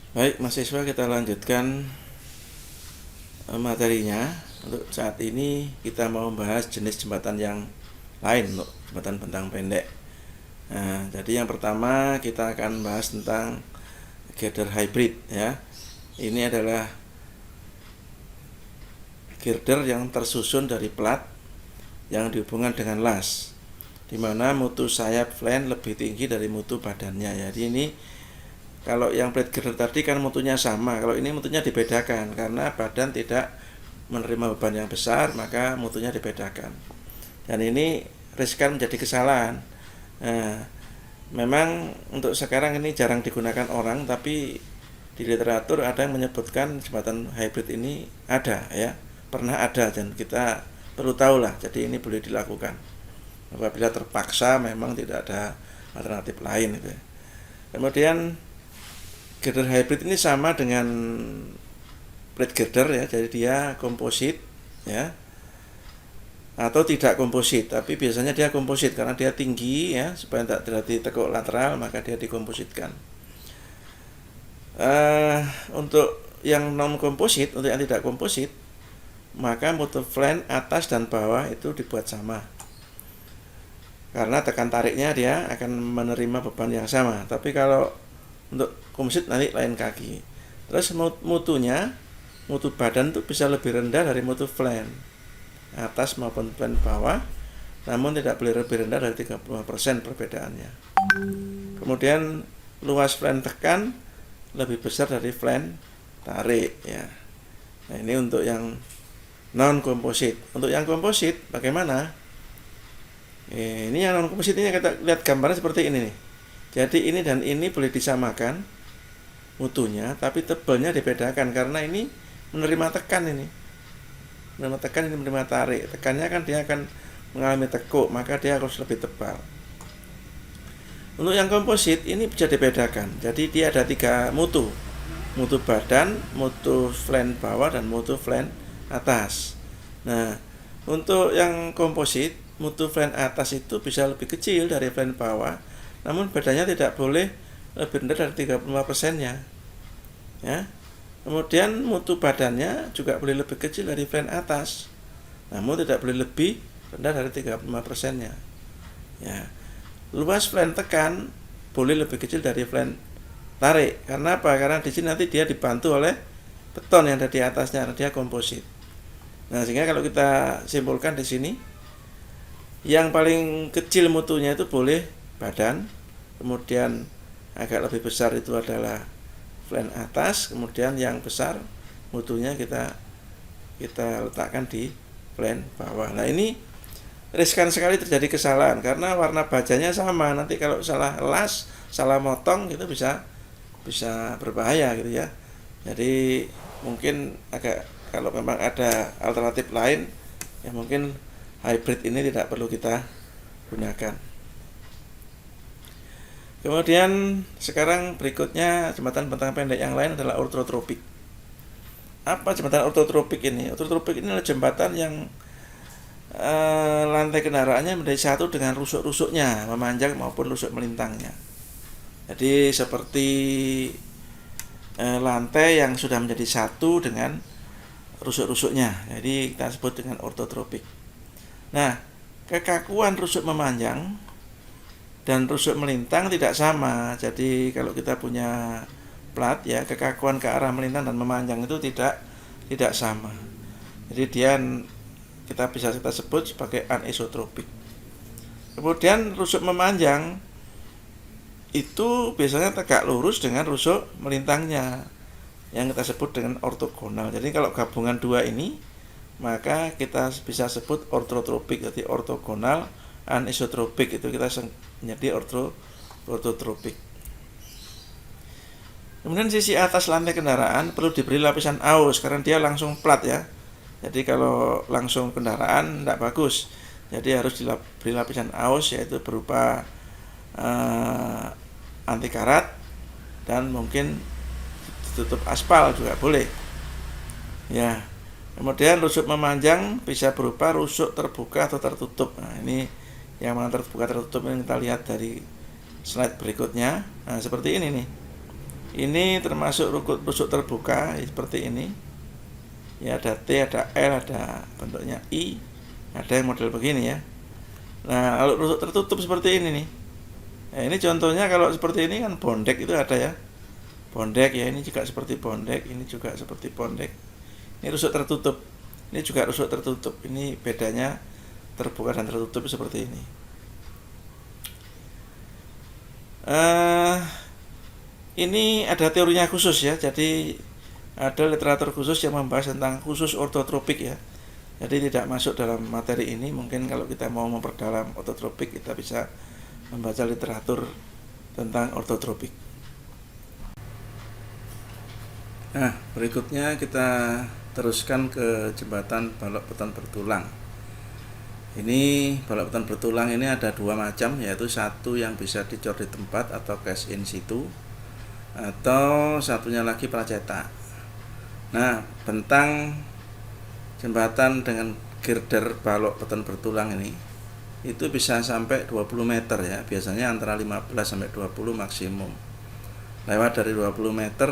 Baik, mahasiswa, kita lanjutkan materinya. Untuk saat ini kita mau membahas jenis jembatan yang lain untuk jembatan bentang pendek. Nah, jadi yang pertama kita akan bahas tentang girder hybrid ya. Ini adalah girder yang tersusun dari plat yang dihubungkan dengan las, di mana mutu sayap flange lebih tinggi dari mutu badannya. Jadi ini kalau yang plate girder tadi kan mutunya sama, kalau ini mutunya dibedakan karena badan tidak menerima beban yang besar, maka mutunya dibedakan. Dan ini riskan menjadi kesalahan. Nah, memang untuk sekarang ini jarang digunakan orang, tapi di literatur ada yang menyebutkan jembatan hybrid ini ada ya, pernah ada, dan kita perlu tahu lah. Jadi ini boleh dilakukan apabila terpaksa memang tidak ada alternatif lain gitu. Kemudian girder hybrid ini sama dengan plate girder ya, jadi dia komposit ya, atau tidak komposit, tapi biasanya dia komposit karena dia tinggi ya, supaya tidak terjadi tekuk lateral, maka dia dikompositkan. Untuk yang non komposit, untuk yang tidak komposit, maka mutu flange atas dan bawah itu dibuat sama, karena tekan tariknya dia akan menerima beban yang sama. Tapi kalau untuk komposit nanti lain kaki. Terus mutunya, mutu badan itu bisa lebih rendah dari mutu flange atas maupun flange bawah, namun tidak boleh lebih rendah dari 35% perbedaannya. Kemudian luas flange tekan lebih besar dari flange tarik ya. Nah, ini untuk yang non komposit. Untuk yang komposit bagaimana? Ini yang non komposit ini kita lihat gambarnya seperti ini nih. Jadi ini dan ini boleh disamakan mutunya, tapi tebalnya dibedakan karena ini menerima tekan, ini menerima tekan, ini menerima tarik. Tekannya kan dia akan mengalami tekuk, maka dia harus lebih tebal. Untuk yang komposit ini bisa dibedakan. Jadi dia ada 3 mutu: mutu badan, mutu flange bawah, dan mutu flange atas. Nah, untuk yang komposit, mutu flange atas itu bisa lebih kecil dari flange bawah, namun badannya tidak boleh lebih rendah dari 35%-nya ya. Kemudian mutu badannya juga boleh lebih kecil dari flange atas, namun tidak boleh lebih rendah dari 35%-nya ya. Luas flange tekan boleh lebih kecil dari flange tarik. Karena apa? Karena di sini nanti dia dibantu oleh beton yang ada di atasnya, karena dia komposit. Nah, sehingga kalau kita simpulkan di sini, yang paling kecil mutunya itu boleh badan, kemudian agak lebih besar itu adalah flange atas, kemudian yang besar mutunya kita letakkan di flange bawah. Nah, ini riskan sekali terjadi kesalahan karena warna bajanya sama. Nanti kalau salah las, salah motong, itu bisa berbahaya gitu ya. Jadi mungkin kalau memang ada alternatif lain ya, mungkin hybrid ini tidak perlu kita gunakan. Kemudian sekarang berikutnya jembatan bentang pendek yang lain adalah ortotropik. Apa jembatan ortotropik ini? Ortotropik ini adalah jembatan yang lantai kendaraannya menjadi satu dengan rusuk-rusuknya, memanjang maupun rusuk melintangnya. Jadi seperti lantai yang sudah menjadi satu dengan rusuk-rusuknya. Jadi kita sebut dengan ortotropik. Nah, kekakuan rusuk memanjang dan rusuk melintang tidak sama. Jadi kalau kita punya plat ya, kekakuan ke arah melintang dan memanjang itu tidak sama. Jadi kita bisa sebut sebagai anisotropik. Kemudian rusuk memanjang itu biasanya tegak lurus dengan rusuk melintangnya, yang kita sebut dengan ortogonal. Jadi kalau gabungan dua ini, maka kita bisa sebut ortotropik. Jadi ortogonal anisotropik itu kita menjadi ortotropik. Kemudian sisi atas lantai kendaraan perlu diberi lapisan aus karena dia langsung plat ya. Jadi kalau langsung kendaraan tidak bagus. Jadi harus diberi lapisan aus, yaitu berupa anti karat, dan mungkin ditutup aspal juga boleh ya. Kemudian rusuk memanjang bisa berupa rusuk terbuka atau tertutup. Nah, ini yang mana terbuka tertutup yang kita lihat dari slide berikutnya. Nah, seperti ini nih. Ini termasuk rusuk terbuka seperti ini. Ya, ada T, ada L, ada bentuknya I, ada yang model begini ya. Nah, kalau rusuk tertutup seperti ini nih. Nah, ini contohnya kalau seperti ini kan bondek itu ada ya. Bondek ya, ini juga seperti bondek, ini juga seperti bondek. Ini rusuk tertutup. Ini juga rusuk tertutup. Ini bedanya terbuka dan tertutup seperti ini. Ini ada teorinya khusus ya. Jadi ada literatur khusus yang membahas tentang khusus ortotropik ya. Jadi tidak masuk dalam materi ini. Mungkin kalau kita mau memperdalam ortotropik, kita bisa membaca literatur tentang ortotropik. Nah, berikutnya kita teruskan ke jembatan balok beton bertulang. Ini balok beton bertulang ini ada dua macam, yaitu satu yang bisa dicor di tempat atau cast in situ, atau satunya lagi pracetak. Nah, bentang jembatan dengan girder balok beton bertulang ini itu bisa sampai 20 meter ya, biasanya antara 15 sampai 20 maksimum. Lewat dari 20 meter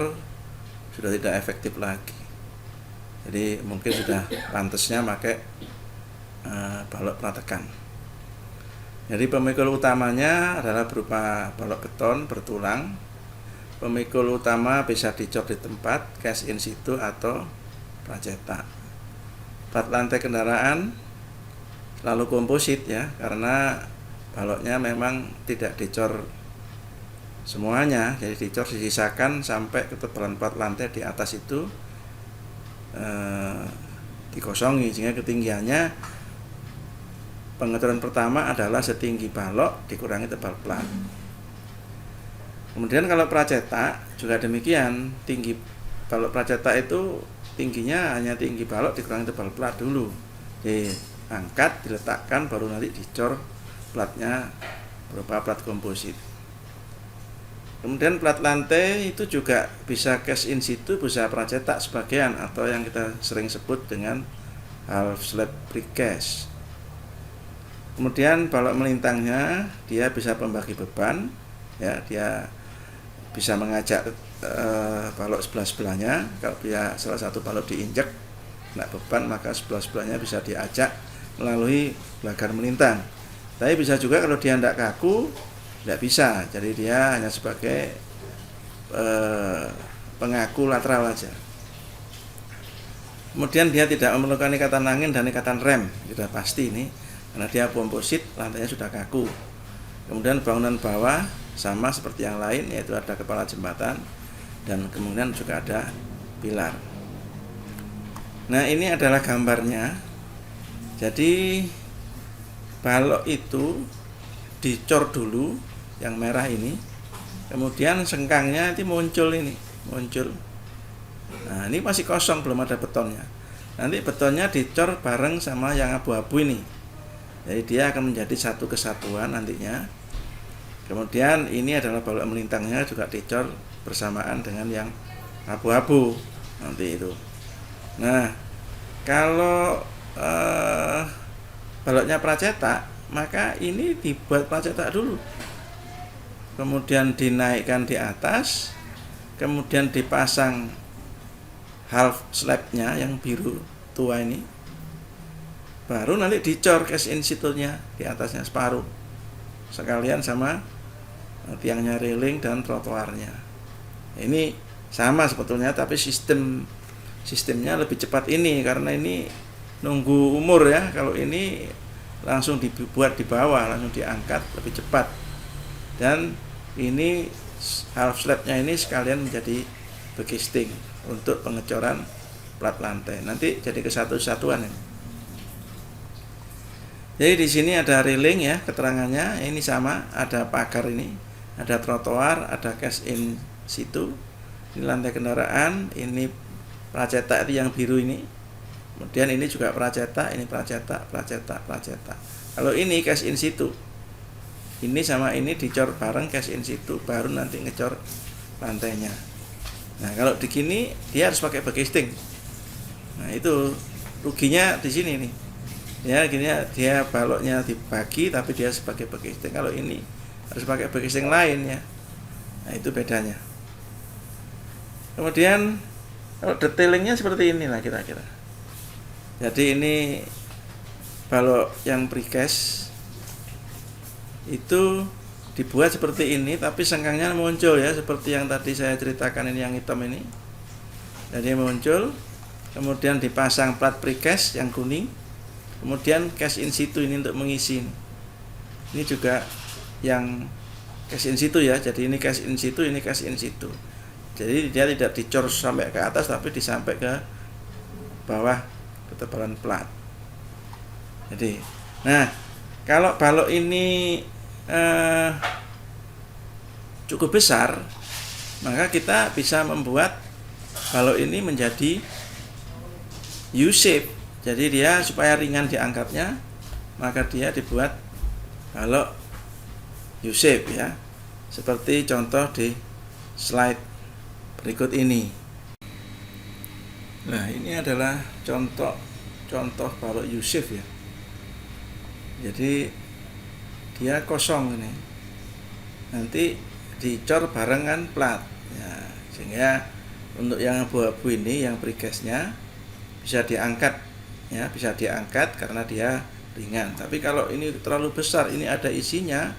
sudah tidak efektif lagi. Jadi mungkin sudah pantasnya pakai balok pratekan. Jadi pemikul utamanya adalah berupa balok beton bertulang. Pemikul utama bisa dicor di tempat, cast in situ atau pracetak. Plat lantai kendaraan lalu komposit ya, karena baloknya memang tidak dicor semuanya, jadi dicor disisakan sampai ketebalan plat lantai di atas itu dikosongi, sehingga ketinggiannya pengecoran pertama adalah setinggi balok dikurangi tebal plat. Kemudian kalau pracetak juga demikian, tinggi balok pracetak itu tingginya hanya tinggi balok dikurangi tebal plat dulu. Diangkat, diletakkan, baru nanti dicor platnya berupa plat komposit. Kemudian plat lantai itu juga bisa cast in situ, bisa pracetak sebagian, atau yang kita sering sebut dengan half slab precast. Kemudian balok melintangnya dia bisa pembagi beban ya, dia bisa mengajak balok sebelah-sebelahnya. Kalau dia salah satu balok diinjek kena beban, maka sebelah-sebelahnya bisa diajak melalui belagar melintang. Tapi bisa juga kalau dia tidak kaku, tidak bisa. Jadi dia hanya sebagai pengaku lateral saja. Kemudian dia tidak memerlukan ikatan angin dan ikatan rem, sudah pasti ini, karena dia komposit, lantainya sudah kaku. Kemudian bangunan bawah sama seperti yang lain, yaitu ada kepala jembatan dan kemudian juga ada pilar. Nah, ini adalah gambarnya. Jadi balok itu dicor dulu yang merah ini, kemudian sengkangnya itu muncul. Nah, ini masih kosong, belum ada betonnya. Nanti betonnya dicor bareng sama yang abu-abu ini. Jadi dia akan menjadi satu kesatuan nantinya. Kemudian ini adalah balok melintangnya juga dicor bersamaan dengan yang abu-abu nanti itu. Nah, kalau baloknya pracetak, maka ini dibuat pracetak dulu. Kemudian dinaikkan di atas, kemudian dipasang half slabnya yang biru tua ini. Baru nanti dicor cast in situ-nya di atasnya separuh. Sekalian sama tiangnya railing dan trotoarnya. Ini sama sebetulnya, tapi sistemnya lebih cepat ini, karena ini nunggu umur ya. Kalau ini langsung dibuat di bawah, langsung diangkat, lebih cepat. Dan ini half slabnya ini sekalian menjadi bekisting untuk pengecoran plat lantai. Nanti jadi kesatuan ini. Jadi di sini ada railing ya, keterangannya ini sama, ada pagar ini, ada trotoar, ada cast in situ. Ini lantai kendaraan, ini pracetak itu yang biru ini. Kemudian ini juga pracetak, ini pracetak. Kalau ini cast in situ. Ini sama ini dicor bareng cast in situ, baru nanti ngecor lantainya. Nah, kalau di gini dia harus pakai bekisting. Nah, itu ruginya di sini nih. Ya, gini dia baloknya dibagi tapi dia sebagai bekisting. Kalau ini harus pakai bekisting lain ya. Nah, itu bedanya. Kemudian kalau detailingnya seperti inilah kira-kira. Jadi ini balok yang precast itu dibuat seperti ini, tapi sengkangnya muncul ya, seperti yang tadi saya ceritakan ini, yang hitam ini. Jadi muncul, kemudian dipasang plat precast yang kuning, kemudian cast in situ ini untuk mengisi. Ini juga yang cast in situ ya, jadi ini cast in situ, ini cast in situ. Jadi dia tidak dicor sampai ke atas, tapi disampai ke bawah ketebalan plat. Jadi, nah kalau balok ini cukup besar, maka kita bisa membuat balok ini menjadi U-shape. Jadi dia supaya ringan diangkatnya, maka dia dibuat balok U-shape ya, seperti contoh di slide berikut ini. Nah, ini adalah contoh balok U-shape ya. Jadi dia kosong ini, nanti dicor barengan plat ya, sehingga untuk yang abu-abu ini, yang precastnya bisa diangkat ya, bisa diangkat karena dia ringan. Tapi kalau ini terlalu besar, ini ada isinya,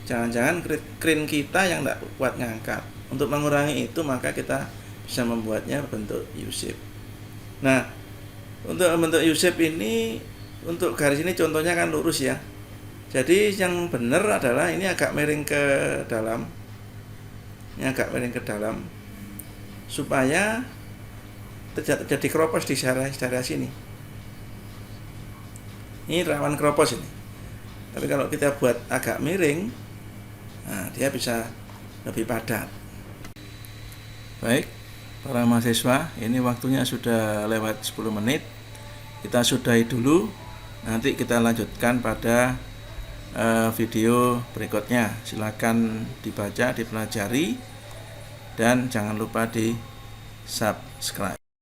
jangan-jangan crane kita yang tidak kuat ngangkat. Untuk mengurangi itu, maka kita bisa membuatnya bentuk U-shape. Nah, untuk bentuk U-shape ini, untuk garis ini contohnya kan lurus ya. Jadi yang benar adalah ini agak miring ke dalam. Ini agak miring ke dalam supaya tidak terjadi keropos di daerah sini. Ini rawan keropos ini. Tapi kalau kita buat agak miring, nah dia bisa lebih padat. Baik, para mahasiswa, ini waktunya sudah lewat 10 menit. Kita sudahi dulu, nanti kita lanjutkan pada video berikutnya. Silakan dibaca, dipelajari, dan jangan lupa di subscribe.